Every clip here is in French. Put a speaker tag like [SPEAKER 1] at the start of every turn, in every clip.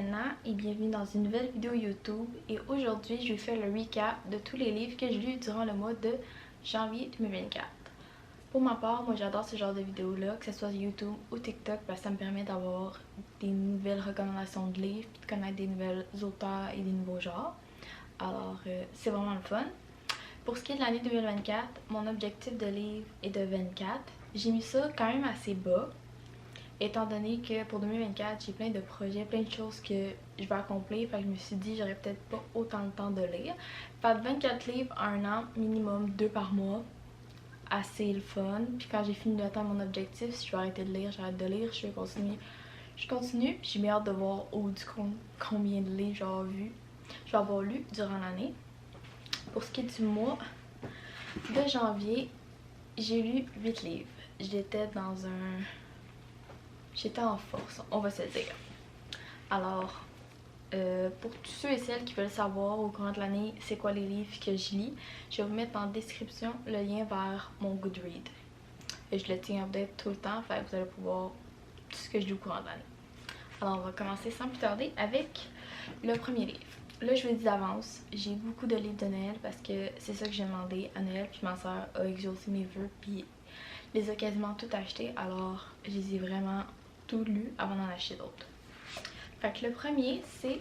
[SPEAKER 1] Elena et bienvenue dans une nouvelle vidéo YouTube. Et aujourd'hui, je vais faire le recap de tous les livres que j'ai lus durant le mois de janvier 2024. Pour ma part, moi j'adore ce genre de vidéos-là, que ce soit YouTube ou TikTok, parce que ça me permet d'avoir des nouvelles recommandations de livres, puis de connaître des nouvelles auteurs et des nouveaux genres. Alors, c'est vraiment le fun. Pour ce qui est de l'année 2024, mon objectif de livre est de 24. J'ai mis ça quand même assez bas, étant donné que pour 2024, j'ai plein de projets, plein de choses que je vais accomplir. Fait que je me suis dit, j'aurais peut-être pas autant de temps de lire. Fait 24 livres en un an, minimum 2 par mois. Assez le fun. Puis quand j'ai fini d'atteindre mon objectif, si je vais arrêter de lire, j'arrête de lire. Je vais continuer. Je continue. Puis j'ai bien hâte de voir combien de livres je vais avoir lu durant l'année. Pour ce qui est du mois de janvier, j'ai lu 8 livres. J'étais en force, on va se le dire. Alors, pour tous ceux et celles qui veulent savoir au courant de l'année c'est quoi les livres que je lis, je vais vous mettre en description le lien vers mon Goodreads. Et je le tiens update tout le temps, fait que vous allez pouvoir tout ce que je lis au courant de l'année. Alors, on va commencer sans plus tarder avec le premier livre. Là, je vous le dis d'avance, j'ai beaucoup de livres de Noël parce que c'est ça que j'ai demandé à Noël, puis ma soeur a exaucé mes vœux, puis les a quasiment tout achetés, alors je les ai vraiment tout lus avant d'en acheter d'autres. Fait que le premier, c'est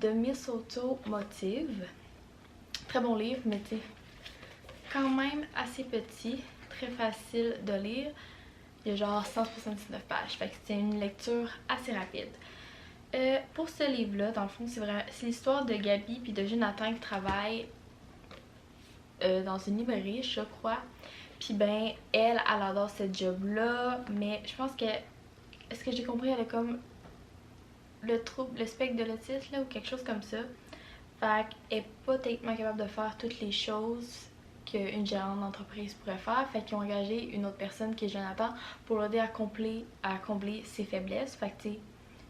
[SPEAKER 1] The Mistletoe Motive. Très bon livre, mais tu sais, quand même assez petit, très facile de lire. Il y a genre 179 pages, fait que c'est une lecture assez rapide. Pour ce livre-là, dans le fond, c'est l'histoire de Gabi puis de Jonathan qui travaillent dans une librairie, je crois. Puis ben, elle adore ce job-là, mais je pense que, est-ce que j'ai compris, elle a comme le spectre de l'autisme là, ou quelque chose comme ça. Fait qu'elle est pas techniquement capable de faire toutes les choses qu'une gérante d'entreprise pourrait faire. Fait qu'ils ont engagé une autre personne qui est Jonathan pour l'aider à combler ses faiblesses. Fait que tu sais,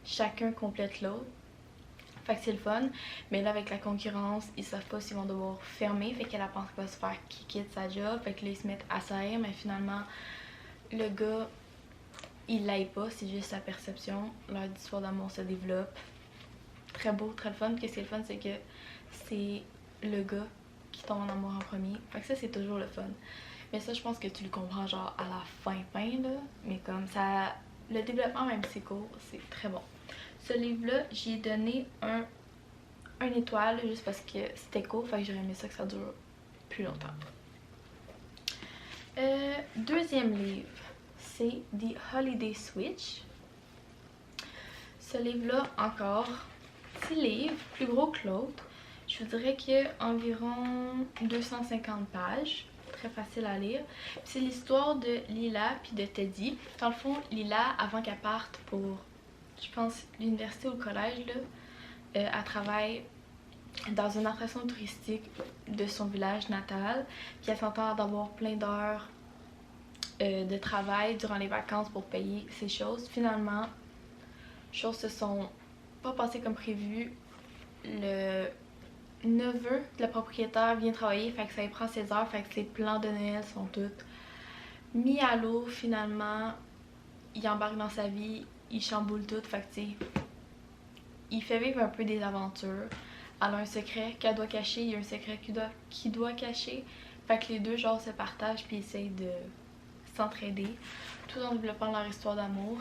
[SPEAKER 1] chacun complète l'autre. Fait que c'est le fun. Mais là, avec la concurrence, ils savent pas s'ils vont devoir fermer. Fait qu'elle pense qu'elle va se faire kicker de sa job. Fait que là, ils se mettent à s'haïr. Mais finalement, le gars, il l'aille pas. C'est juste sa perception. Leur histoire d'amour se développe. Très beau, très le fun. Qu'est-ce qui est le fun, c'est que c'est le gars qui tombe en amour en premier. Fait que ça, c'est toujours le fun. Mais ça, je pense que tu le comprends genre à la fin là. Mais comme ça, le développement, même si c'est court, c'est très bon. Ce livre-là, j'y ai donné un étoile juste parce que c'était court. Fait que j'aurais aimé ça que ça dure plus longtemps. Deuxième livre, c'est The Holiday Switch. Ce livre-là, encore, petit livre, plus gros que l'autre. Je vous dirais qu'il y a environ 250 pages, très facile à lire. C'est l'histoire de Lila puis de Teddy. Dans le fond, Lila, avant qu'elle parte pour, je pense, l'université ou le collège, là, elle travaille dans une attraction touristique de son village natal. Puis elle s'entend d'avoir plein d'heures de travail durant les vacances pour payer ces choses. Finalement, les choses se sont pas passées comme prévu. Le neveu de la propriétaire vient travailler, fait que ça lui prend ses heures, fait que ses plans de Noël sont tous mis à l'eau. Finalement, il embarque dans sa vie, il chamboule tout, fait que il fait vivre un peu des aventures. Elle a un secret qu'elle doit cacher, il y a un secret qu'il doit cacher, fait que les deux genre se partagent puis essayent de s'entraider tout en développant leur histoire d'amour.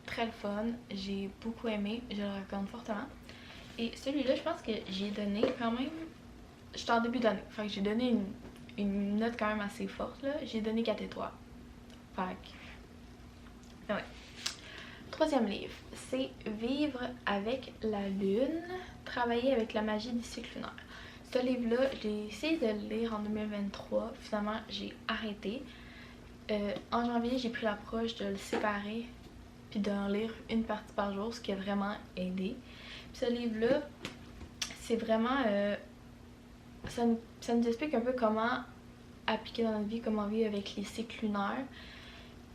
[SPEAKER 1] Très le fun, j'ai beaucoup aimé, je le recommande fortement. Et celui-là, je pense que j'ai donné quand même... J'étais en début d'année, fait que j'ai donné une note quand même assez forte, là. J'ai donné 4 étoiles. Fait que... ouais. Troisième livre, c'est Vivre avec la lune, travailler avec la magie du cycle lunaire. Ce livre-là, j'ai essayé de le lire en 2023. Finalement, j'ai arrêté. En janvier, j'ai pris l'approche de le séparer puis d'en lire une partie par jour, ce qui a vraiment aidé. Puis ce livre-là, c'est vraiment... ça nous explique un peu comment appliquer dans notre vie, comment vivre avec les cycles lunaires.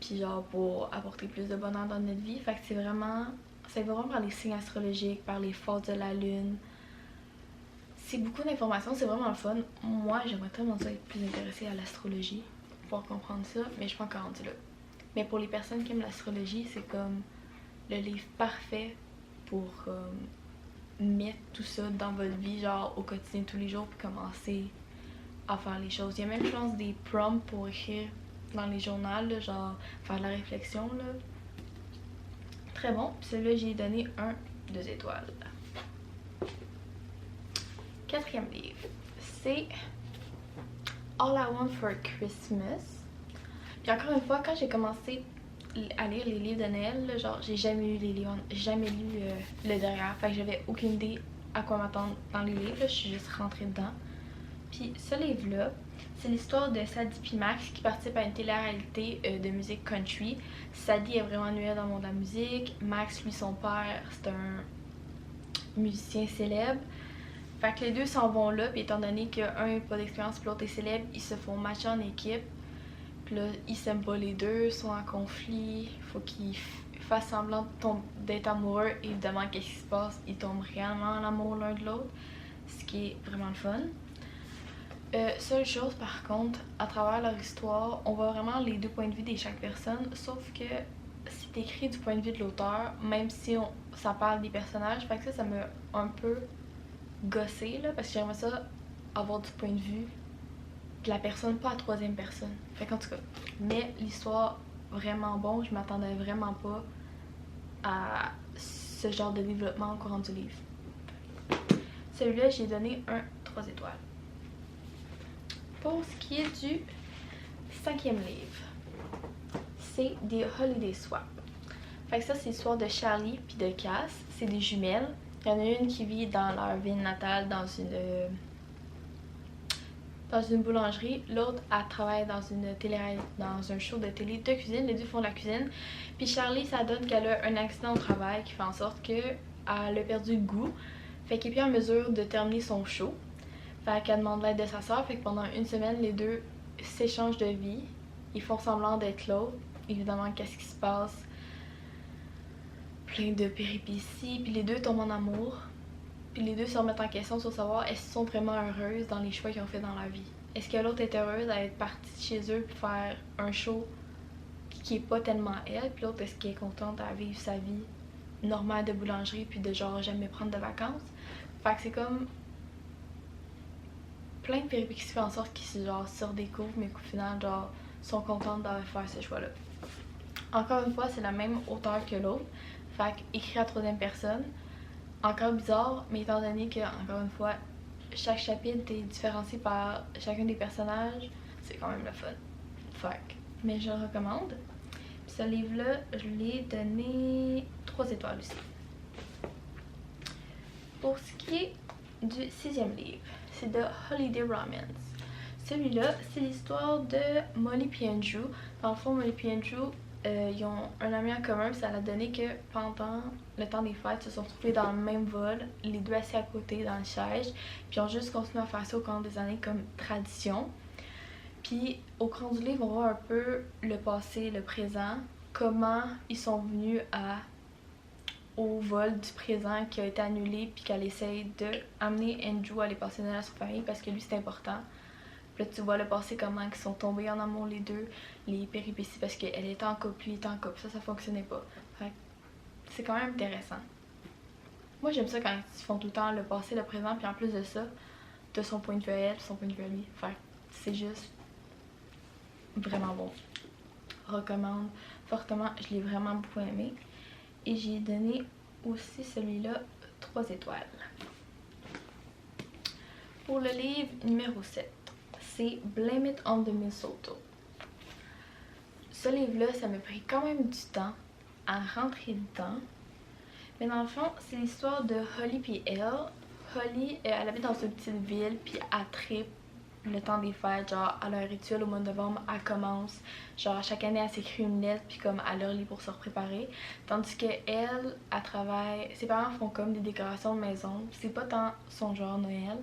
[SPEAKER 1] Puis genre pour apporter plus de bonheur dans notre vie. Fait que c'est vraiment... Ça va vraiment par les signes astrologiques, par les phases de la lune. C'est beaucoup d'informations, c'est vraiment le fun. Moi, j'aimerais tellement ça être plus intéressée à l'astrologie, pouvoir comprendre ça, mais je suis pas encore rendue là. Mais pour les personnes qui aiment l'astrologie, c'est comme le livre parfait pour mettre tout ça dans votre vie, genre au quotidien tous les jours, puis commencer à faire les choses. Il y a même, je pense, des prompts pour écrire dans les journaux, là, genre faire de la réflexion, là. Très bon. Puis celui-là, j'ai donné 2 étoiles. 4e livre, c'est All I Want for Christmas. Puis encore une fois, quand j'ai commencé à lire les livres de Noël, là, genre j'ai jamais lu les livres, jamais lu le derrière, fait que j'avais aucune idée à quoi m'attendre dans les livres, là, je suis juste rentrée dedans. Puis ce livre-là, c'est l'histoire de Sadie puis Max qui participent à une télé-réalité de musique country. Sadie est vraiment nulle dans le monde de la musique, Max, lui, son père, c'est un musicien célèbre. Fait que les deux s'en vont là, puis étant donné qu'un n'a pas d'expérience puis l'autre est célèbre, ils se font matcher en équipe. Puis là, ils s'aiment pas les deux, sont en conflit, il faut qu'ils fassent semblant d'être amoureux. Évidemment, qu'est-ce qui se passe? Ils tombent réellement en amour l'un de l'autre, ce qui est vraiment le fun. Seule chose par contre, à travers leur histoire, on voit vraiment les 2 points de vue de chaque personne, sauf que c'est écrit du point de vue de l'auteur, même si ça parle des personnages. Fait que ça m'a un peu gossé, là, parce que j'aimerais ça avoir du point de vue de la personne, pas à 3e personne. Fait qu'en tout cas, mais l'histoire, vraiment bon, je m'attendais vraiment pas à ce genre de développement au courant du livre. Celui-là, j'ai donné 3 étoiles. Pour ce qui est du 5e livre, c'est des Holiday Swap. Fait que ça, c'est l'histoire de Charlie puis de Cass. C'est des jumelles. Il y en a une qui vit dans leur ville natale dans une boulangerie. L'autre, elle travaille dans un show de télé de cuisine. Les deux font de la cuisine. Puis Charlie, ça donne qu'elle a un accident au travail qui fait en sorte qu'elle a perdu le goût. Fait qu'elle est plus en mesure de terminer son show. Fait qu'elle demande l'aide de sa soeur. Fait que pendant une semaine, les deux s'échangent de vie. Ils font semblant d'être l'autre. Évidemment, qu'est-ce qui se passe? Plein de péripéties. Puis les deux tombent en amour. Puis les deux se remettent en question sur savoir est-ce qu'ils sont vraiment heureuses dans les choix qu'ils ont fait dans leur vie. Est-ce que l'autre est heureuse à être partie de chez eux pour faire un show qui est pas tellement elle, puis l'autre est-ce qu'elle est contente à vivre sa vie normale de boulangerie puis de genre jamais prendre de vacances. Fait que c'est comme plein de péripéties qui font en sorte qu'ils genre se redécouvrent mais qu'au final genre sont contentes d'avoir fait ce choix-là. Encore une fois, c'est la même auteure que l'autre. Fait qu'écrit à 3e personne. Encore bizarre, mais étant donné que, encore une fois, chaque chapitre est différencié par chacun des personnages, c'est quand même le fun. Fait que, mais je le recommande. Puis ce livre-là, je l'ai donné 3 étoiles aussi. Pour ce qui est du 6e livre, c'est The Holiday Romance. Celui-là, c'est l'histoire de Molly et Andrew. Dans le fond, Molly et Andrew, ils ont un ami en commun, puis ça a donné que pendant le temps des fêtes, ils se sont retrouvés dans le même vol, les deux assis à côté dans le siège, puis ils ont juste continué à faire ça au cours des années comme tradition. Puis au cours du livre, on voit un peu le passé, le présent, comment ils sont venus au vol du présent qui a été annulé, puis qu'elle essaye d'amener Andrew à aller passer Noël à sa famille parce que lui c'est important. Puis là, tu vois le passé, comment ils sont tombés en amour les deux, les péripéties parce qu'elle était en couple, lui était en couple, ça fonctionnait pas. Fait que c'est quand même intéressant. Moi j'aime ça quand ils font tout le temps le passé, le présent, puis en plus de ça, de son point de vue à elle, son point de vue à lui. Fait que c'est juste vraiment bon. Recommande fortement, je l'ai vraiment beaucoup aimé. Et j'ai donné aussi celui-là 3 étoiles. Pour le livre numéro 7. C'est Blame It on the Mistletoe. Ce livre-là, ça m'a pris quand même du temps à rentrer dedans. Mais dans le fond, c'est l'histoire de Holly et elle. Holly, elle habite dans une petite ville, puis elle tripe le temps des fêtes. Genre, à leur rituel au mois de novembre, elle commence. Genre, chaque année, elle s'écrit une lettre, puis comme elle leur lit pour se préparer. Tandis que elle travaille. Ses parents font comme des décorations de maison. C'est pas tant son genre Noël,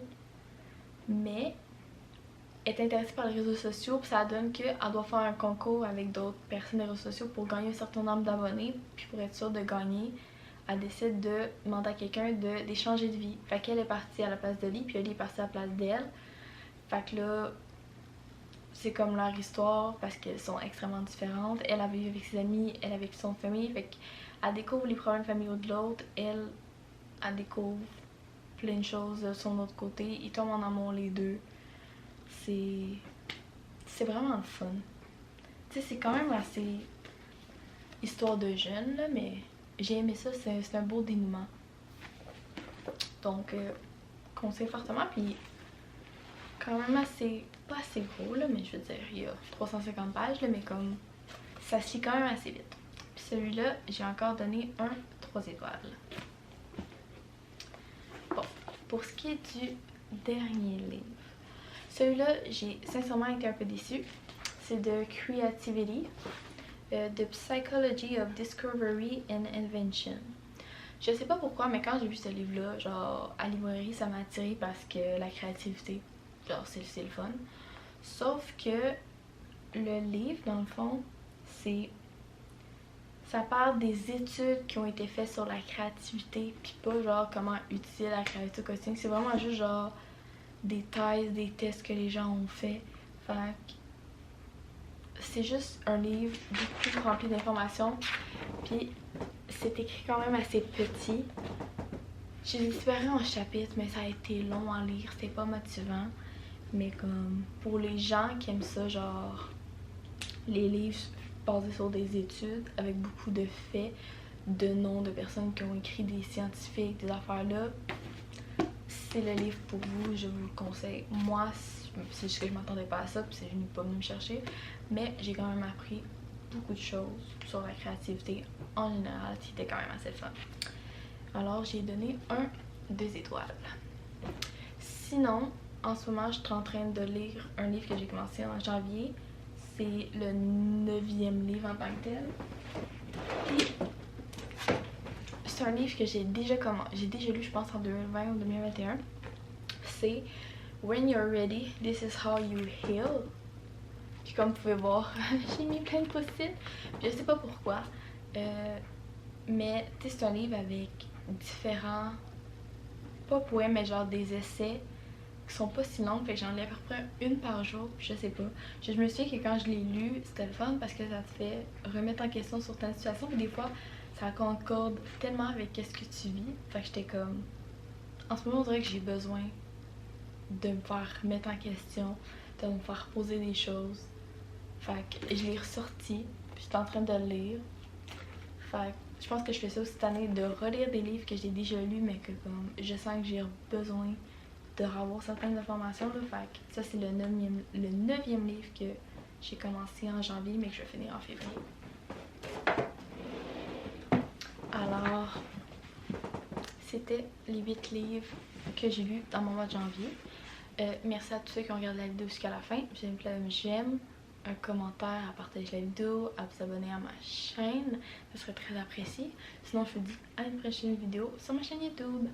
[SPEAKER 1] mais est intéressée par les réseaux sociaux, puis ça donne qu'elle doit faire un concours avec d'autres personnes des réseaux sociaux pour gagner un certain nombre d'abonnés, puis pour être sûre de gagner, elle décide de demander à quelqu'un d'échanger de vie. Fait qu'elle est partie à la place de lui, puis elle est partie à la place d'elle. Fait que là, c'est comme leur histoire parce qu'elles sont extrêmement différentes. Elle a vécu avec ses amis, elle a vécu son famille, fait qu'elle découvre les problèmes familiaux de l'autre, elle découvre plein de choses de son autre côté. Ils tombent en amour les deux. C'est vraiment le fun. Tu sais, c'est quand même assez histoire de jeunes, là, mais j'ai aimé ça, c'est un beau dénouement. Donc, conseille fortement, puis quand même assez, pas assez gros, là, mais je veux dire, il y a 350 pages, là, mais comme, ça se lit quand même assez vite. Puis celui-là, j'ai encore donné un 3 étoiles. Bon, pour ce qui est du dernier livre, celui-là, j'ai sincèrement été un peu déçue. C'est de Creativity, The Psychology of Discovery and Invention. Je sais pas pourquoi, mais quand j'ai vu ce livre-là, genre à la librairie, ça m'a attirée parce que la créativité, genre c'est le fun. Sauf que le livre, dans le fond, ça parle des études qui ont été faites sur la créativité, puis pas genre comment utiliser la créativité au quotidien. C'est vraiment juste genre des thèses, des tests que les gens ont fait. Fait que c'est juste un livre beaucoup rempli d'informations, puis c'est écrit quand même assez petit. J'ai séparé en chapitres, mais ça a été long à lire, c'était pas motivant. Mais comme pour les gens qui aiment ça, genre les livres basés sur des études avec beaucoup de faits, de noms de personnes qui ont écrit, des scientifiques, des affaires là, c'est le livre pour vous, je vous le conseille. Moi, c'est juste que je m'attendais pas à ça, puis c'est je n'ai pas venu me chercher, mais j'ai quand même appris beaucoup de choses sur la créativité en général, qui était quand même assez fun. Alors j'ai donné 2 étoiles. Sinon, en ce moment, je suis en train de lire un livre que j'ai commencé en janvier. C'est le 9e livre en tant que tel. Puis, c'est un livre que j'ai déjà lu, je pense, en 2020 ou 2021. C'est When You're Ready, This Is How You Heal. Puis comme vous pouvez voir, j'ai mis plein de post-it. Je sais pas pourquoi. Mais c'est un livre avec différents, pas poèmes, mais genre des essais qui sont pas si longs, fait que j'en lis à peu près une par jour, puis je sais pas. Je me souviens que quand je l'ai lu, c'était le fun parce que ça te fait remettre en question certaines situations, puis des fois, ça concorde tellement avec ce que tu vis, fait que j'étais comme... En ce moment, on dirait que j'ai besoin de me faire remettre en question, de me faire poser des choses. Fait que je l'ai ressorti, puis j'étais en train de le lire. Fait que je pense que je fais ça aussi cette année, de relire des livres que j'ai déjà lus, mais que comme je sens que j'ai besoin de revoir certaines informations. Là. Fait que ça, c'est le 9e livre que j'ai commencé en janvier, mais que je vais finir en février. Alors, c'était les 8 livres que j'ai lus dans mon mois de janvier. Merci à tous ceux qui ont regardé la vidéo jusqu'à la fin. J'aime, un commentaire, à partager la vidéo, à vous abonner à ma chaîne. Ce serait très apprécié. Sinon, je vous dis à une prochaine vidéo sur ma chaîne YouTube.